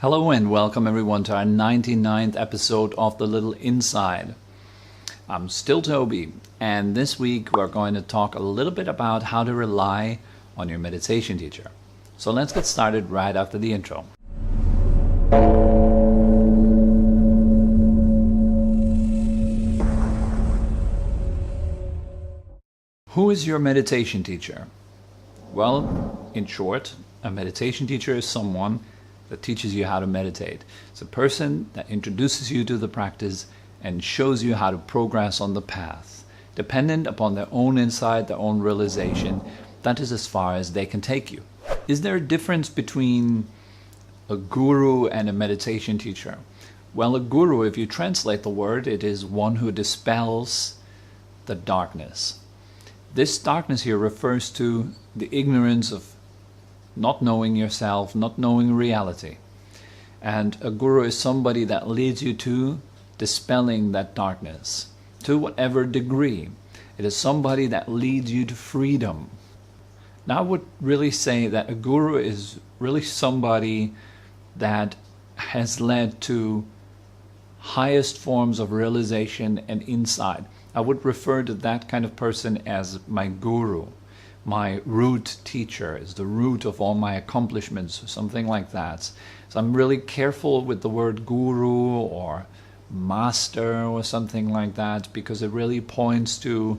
Hello and welcome everyone to our 99th episode of The Little Inside. I'm still Tobi, and this week we're going to talk a little bit about how to rely on your meditation teacher. So let's get started right after the intro. Who is your meditation teacher? Well, in short, a meditation teacher is someone that teaches you how to meditate. It's a person that introduces you to the practice and shows you how to progress on the path. Dependent upon their own insight, their own realization, that is as far as they can take you. Is there a difference between a guru and a meditation teacher? Well, a guru, if you translate the word, it is one who dispels the darkness. This darkness here refers to the ignorance of not knowing yourself, not knowing reality. And a guru is somebody that leads you to dispelling that darkness, to whatever degree. It is somebody that leads you to freedom. Now I would really say that a guru is really somebody that has led to highest forms of realization and insight. I would refer to that kind of person as my guru. My root teacher is the root of all my accomplishments, or something like that. So I'm really careful with the word guru or master or something like that, because it really points to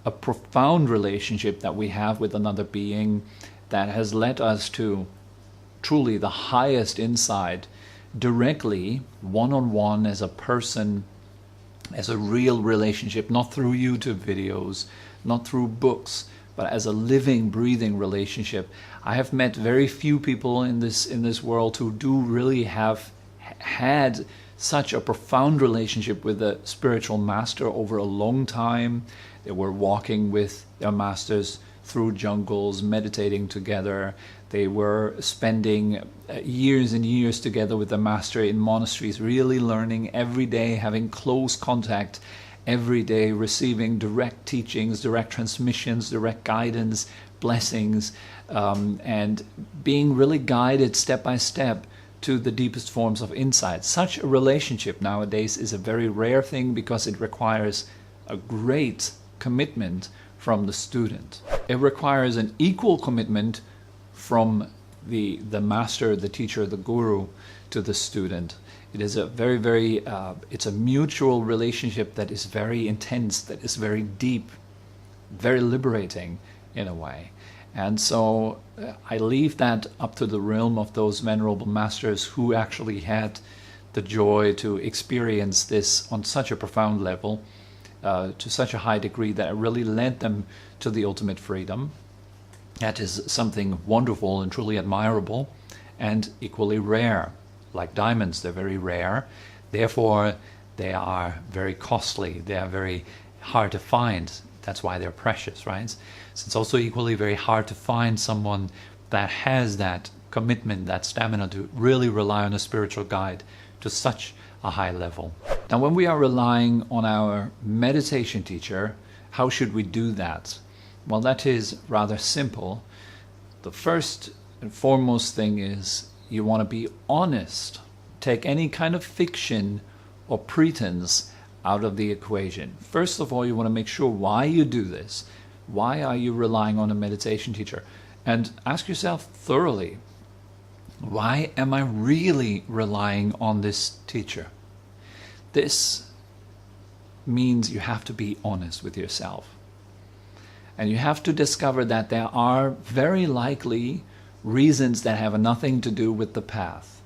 a profound relationship that we have with another being that has led us to truly the highest insight directly, one-on-one, as a person, as a real relationship, not through YouTube videos, not through books, but as a living, breathing relationship. I have met very few people in this world who do really have had such a profound relationship with a spiritual master over a long time. They were walking with their masters through jungles, meditating together. They were spending years and years together with the master in monasteries, really learning every day, having close contact every day, receiving direct teachings, direct transmissions, direct guidance, blessings, and being really guided step by step to the deepest forms of insight. Such a relationship nowadays is a very rare thing because it requires a great commitment from the student. It requires an equal commitment from the master, the teacher, the guru to the student. It is a very, it's a mutual relationship that is very intense, that is very deep, very liberating in a way. And so I leave that up to the realm of those venerable masters who actually had the joy to experience this on such a profound level, to such a high degree that it really led them to the ultimate freedom. That is something wonderful and truly admirable and equally rare. Like diamonds, they're very rare. Therefore, they are very costly. They are very hard to find. That's why they're precious, right? So it's also equally very hard to find someone that has that commitment, that stamina to really rely on a spiritual guide to such a high level. Now, when we are relying on our meditation teacher, how should we do that? Well, that is rather simple. The first and foremost thing is you want to be honest. Take any kind of fiction or pretense out of the equation. First of all, you want to make sure why you do this. Why are you relying on a meditation teacher? And ask yourself thoroughly, why am I really relying on this teacher? This means you have to be honest with yourself. And you have to discover that there are very likely reasons that have nothing to do with the path.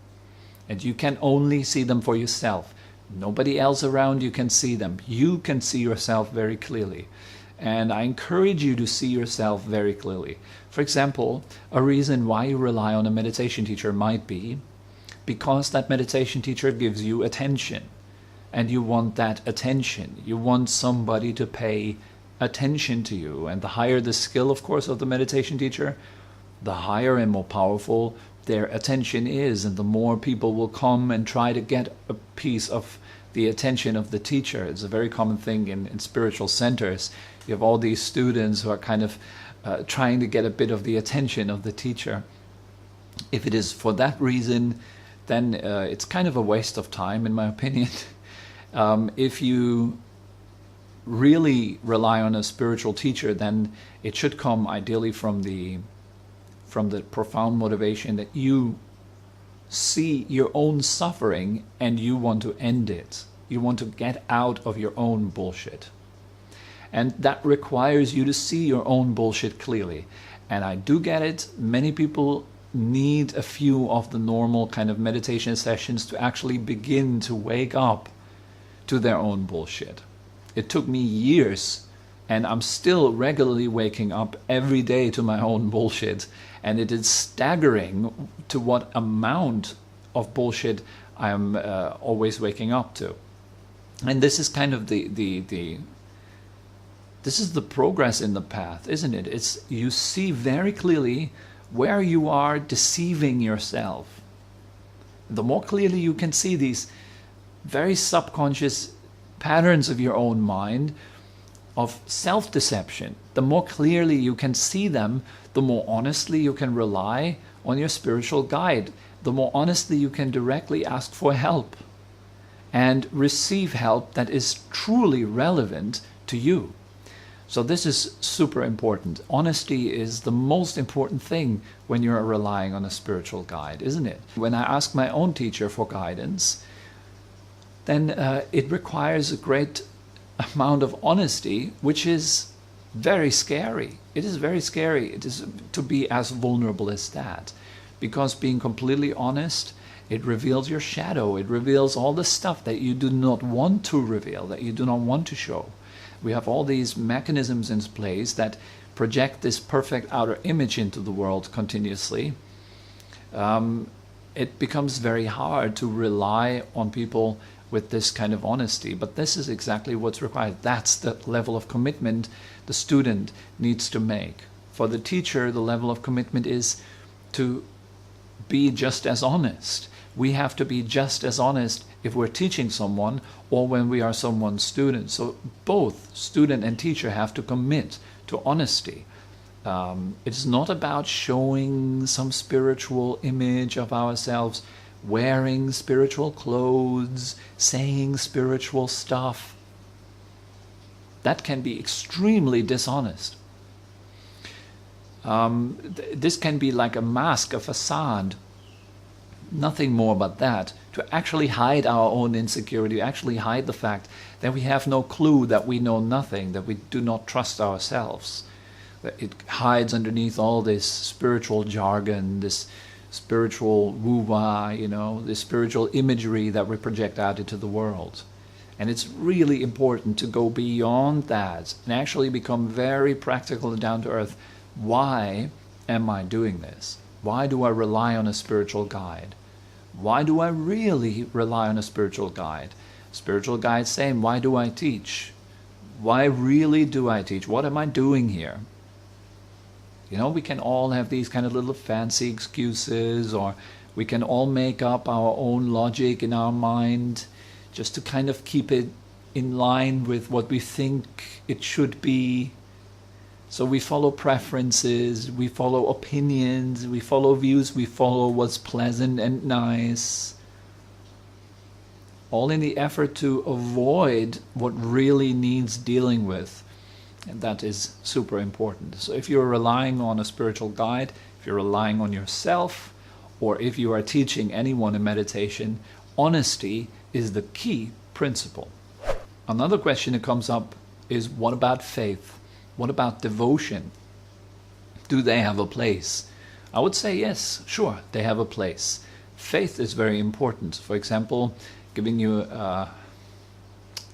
And you can only see them for yourself. Nobody else around you can see them. You can see yourself very clearly. And I encourage you to see yourself very clearly. For example, a reason why you rely on a meditation teacher might be because that meditation teacher gives you attention. And you want that attention. You want somebody to pay attention to you. And the higher the skill, of course, of the meditation teacher, the higher and more powerful their attention is, and the more people will come and try to get a piece of the attention of the teacher. It's a very common thing in spiritual centers. You have all these students who are kind of trying to get a bit of the attention of the teacher. If it is for that reason, then it's kind of a waste of time, in my opinion. If you really rely on a spiritual teacher, then it should come ideally from the profound motivation that you see your own suffering and you want to end it. You want to get out of your own bullshit. And that requires you to see your own bullshit clearly. And I do get it. Many people need a few of the normal kind of meditation sessions to actually begin to wake up to their own bullshit. It took me years, and I'm still regularly waking up every day to my own bullshit. And it is staggering to what amount of bullshit I'm always waking up to. And this is kind of this is the progress in the path, isn't it? It's you see very clearly where you are deceiving yourself. The more clearly you can see these very subconscious patterns of your own mind of self-deception, the more clearly you can see them, the more honestly you can rely on your spiritual guide, the more honestly you can directly ask for help and receive help that is truly relevant to you. So this is super important. Honesty is the most important thing when you're relying on a spiritual guide, isn't it? When I ask my own teacher for guidance, then it requires a great amount of honesty, which is very scary. It is very scary. It is to be as vulnerable as that. Because being completely honest, it reveals your shadow. It reveals all the stuff that you do not want to reveal, that you do not want to show. We have all these mechanisms in place that project this perfect outer image into the world continuously. It becomes very hard to rely on people with this kind of honesty. But this is exactly what's required. That's the level of commitment the student needs to make. For the teacher, the level of commitment is to be just as honest. We have to be just as honest if we're teaching someone or when we are someone's student. So both student and teacher have to commit to honesty. It's not about showing some spiritual image of ourselves, wearing spiritual clothes, saying spiritual stuff. That can be extremely dishonest. This can be like a mask, a facade. Nothing more but that, to actually hide our own insecurity, actually hide the fact that we have no clue, that we know nothing, that we do not trust ourselves. That it hides underneath all this spiritual jargon, this spiritual woo-wah, this spiritual imagery that we project out into the world. And it's really important to go beyond that and actually become very practical and down to earth. Why am I doing this? Why do I rely on a spiritual guide? Why do I really rely on a spiritual guide? Spiritual guide saying, why do I teach? Why really do I teach? What am I doing here? We can all have these kind of little fancy excuses, or we can all make up our own logic in our mind just to kind of keep it in line with what we think it should be. So we follow preferences, we follow opinions, we follow views, we follow what's pleasant and nice. All in the effort to avoid what really needs dealing with. And that is super important. So if you're relying on a spiritual guide, if you're relying on yourself, or if you are teaching anyone in meditation, honesty is the key principle. Another question that comes up is, what about faith? What about devotion? Do they have a place? I would say yes, sure, they have a place. Faith is very important. For example, giving you a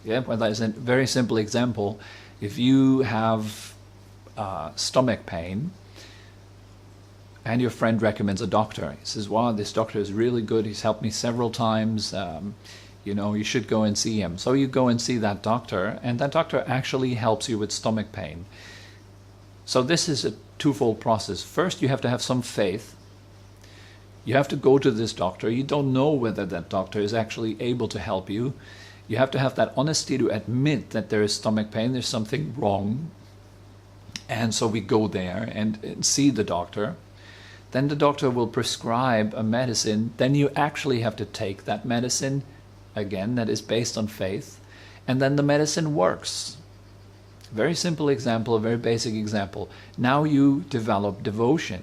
very simple example. If you have stomach pain and your friend recommends a doctor, he says, wow, this doctor is really good, he's helped me several times, you should go and see him. So you go and see that doctor, and that doctor actually helps you with stomach pain. So this is a twofold process. First, you have to have some faith. You have to go to this doctor. You don't know whether that doctor is actually able to help you. You have to have that honesty to admit that there is stomach pain, there's something wrong. And so we go there and see the doctor. Then the doctor will prescribe a medicine. Then you actually have to take that medicine, again, that is based on faith. And then the medicine works. Very simple example, a very basic example. Now you develop devotion.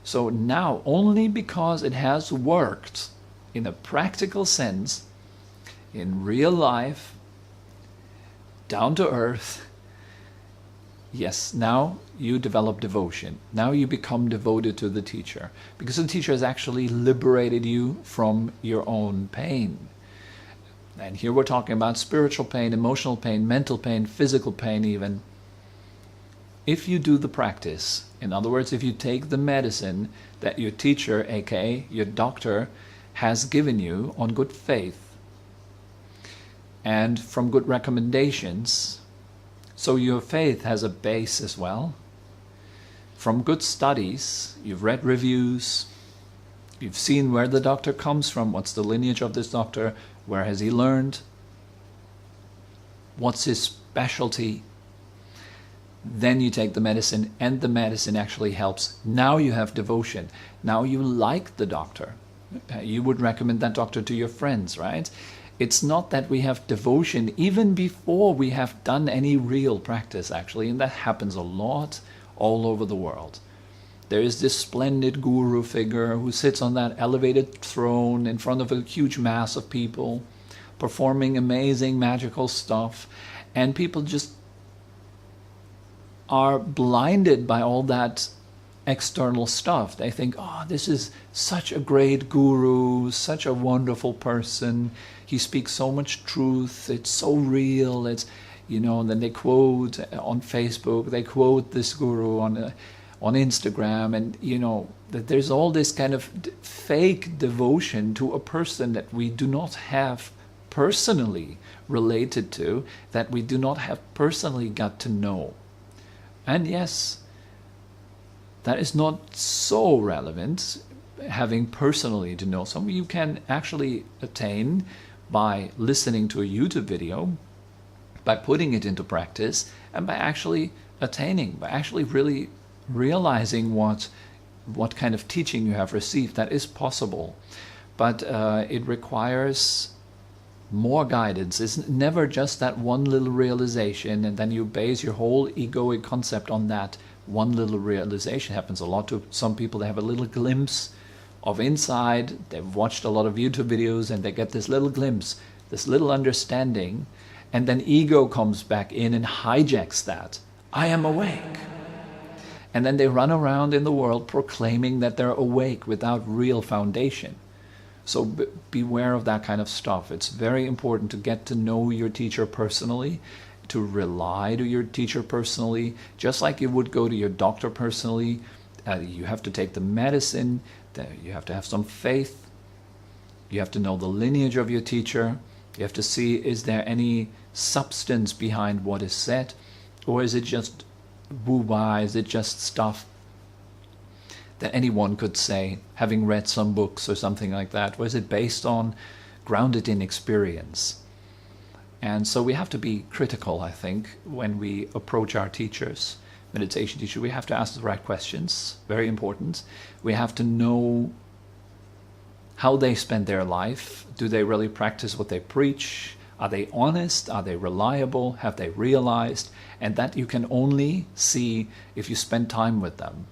So now, only because it has worked in a practical sense, in real life, down to earth, yes, now you develop devotion. Now you become devoted to the teacher, because the teacher has actually liberated you from your own pain. And here we're talking about spiritual pain, emotional pain, mental pain, physical pain even. If you do the practice, in other words, if you take the medicine that your teacher, aka your doctor, has given you on good faith and from good recommendations, so your faith has a base as well, from good studies, you've read reviews, you've seen where the doctor comes from, what's the lineage of this doctor, where has he learned, what's his specialty. Then you take the medicine, and the medicine actually helps. Now you have devotion. Now you like the doctor. You would recommend that doctor to your friends, right? It's not that we have devotion even before we have done any real practice, actually, and that happens a lot all over the world. There is this splendid guru figure who sits on that elevated throne in front of a huge mass of people, performing amazing magical stuff, and people just are blinded by all that external stuff. They think, oh, this is such a great guru, such a wonderful person. He speaks so much truth. It's so real. It's, and then they quote on Facebook, they quote this guru on Instagram, and, that there's all this kind of fake devotion to a person that we do not have personally related to, that we do not have personally got to know. And yes, that is not so relevant, having personally to know someone. You can actually attain by listening to a YouTube video, by putting it into practice, and by actually attaining, by actually really realizing what kind of teaching you have received. That is possible. But it requires more guidance. It's never just that one little realization and then you base your whole egoic concept on that one little realization. It happens a lot to some people. They have a little glimpse of inside. They've watched a lot of YouTube videos and they get this little glimpse, this little understanding, and then ego comes back in and hijacks that. I am awake. And then they run around in the world proclaiming that they're awake without real foundation. So beware of that kind of stuff. It's very important to get to know your teacher personally, to rely to your teacher personally, just like you would go to your doctor personally. You have to take the medicine, you have to have some faith, you have to know the lineage of your teacher, you have to see, is there any substance behind what is said, or is it just woo-wah, is it just stuff that anyone could say, having read some books or something like that? Was it based on, grounded in experience? And so we have to be critical, I think, when we approach our teachers, meditation teacher. We have to ask the right questions, very important. We have to know how they spend their life. Do they really practice what they preach? Are they honest? Are they reliable? Have they realized? And that you can only see if you spend time with them.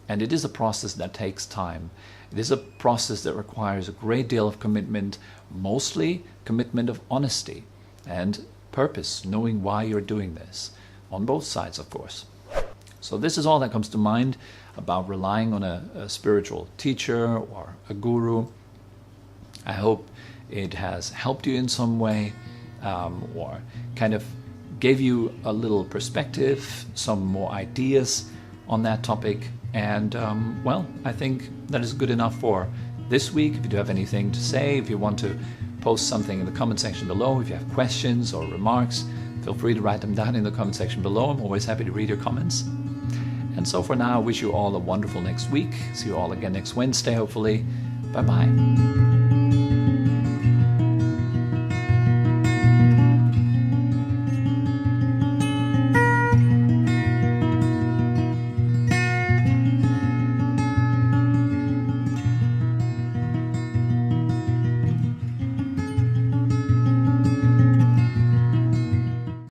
And it is a process that takes time. It is a process that requires a great deal of commitment, mostly commitment of honesty and purpose, knowing why you're doing this, on both sides, of course. So this is all that comes to mind about relying on a spiritual teacher or a guru. I hope it has helped you in some way, or kind of gave you a little perspective, some more ideas on that topic. And well, I think that is good enough for this week. If you do have anything to say, if you want to post something in the comment section below, if you have questions or remarks, feel free to write them down in the comment section below. I'm always happy to read your comments. And so for now, I wish you all a wonderful next week. See you all again next Wednesday, hopefully. Bye-bye.